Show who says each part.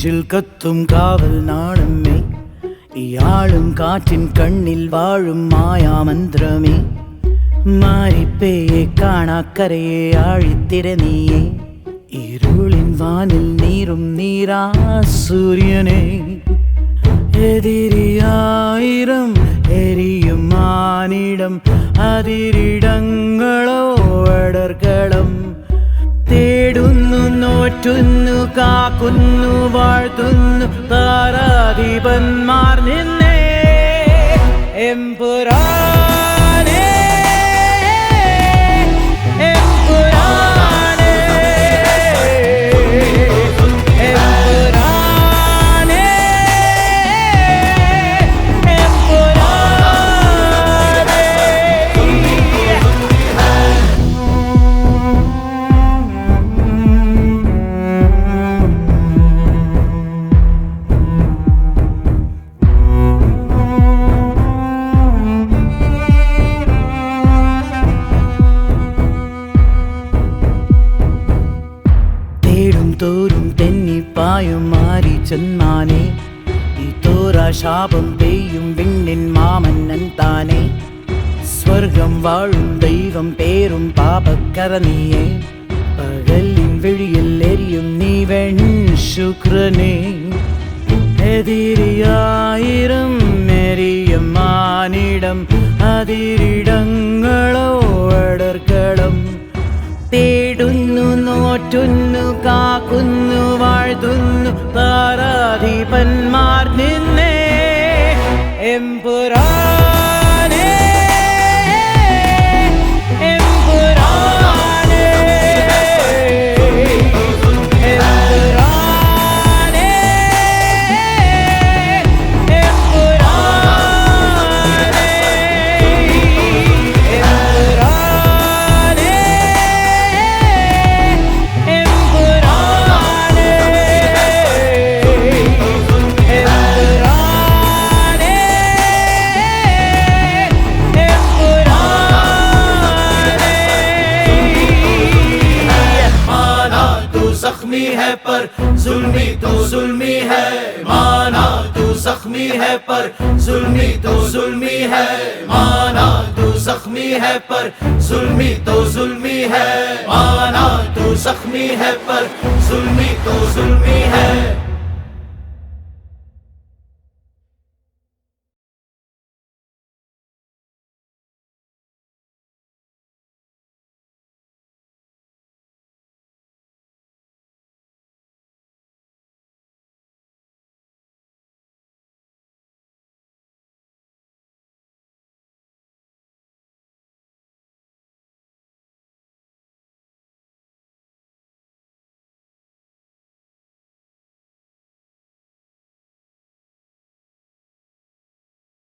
Speaker 1: നെഞ്ചിൽ കത്തും കാവൽ നാണമേ, ഇയാളും കാറ്റിൻ കണ്ണിൽ വാഴും മായാമന്ത്രമേ. മാരിപ്പേയെ കാണാക്കരയെ ആഴിത്തിര നീയേ, ഇരുളിൻ വാനിൽ നീറും നീരാ സൂര്യനെ. എതിരിയായിരം എരിയും മാനിടം, അതിരിടങ്ങളോ അടർക്കളം. തേടുന്നു നോറ്റുന്നു കാക്കുന്നു വാഴ്ത്തുന്നു താരാധിപന്മാർ നിന്നെ. എമ്പുരാനേ എമ്പുരാനേ എമ്പുരാനേ തോറും തെന്നിപ്പായും മാറി ചെന്മാനെ, ഈ തോരാ ശാപം പെയ്യും വിണ്ണിൻ മാമന്നൻ താനെ. സ്വർഗം വാഴും ദൈവം പേരും പാപക്കര നീയേ, പകലിൻ വിഴിയിൽ എരിയും നീ വെൺ ശുക്രനെ. എതിരിയായിരം എരിയും മാനിടം, അതിരിടങ്ങളോ അടർക്കളം. തേടുന്നു നോറ്റുന്നു കാക്കുന്നു വാഴ്ത്തുന്നു താരാധിപന്മാർ നിന്നെ. എമ്പുരാനേ എമ്പുരാനേ എമ്പുരാനേ
Speaker 2: ज़ख्मी है पर जुल्मी तो जुल्मी है, माना तू ज़ख्मी है पर जुल्मी तो जुल्मी है, माना तू ज़ख्मी है पर जुल्मी तो जुल्मी है, माना तू ज़ख्मी है पर जुल्मी तो जुल्मी है.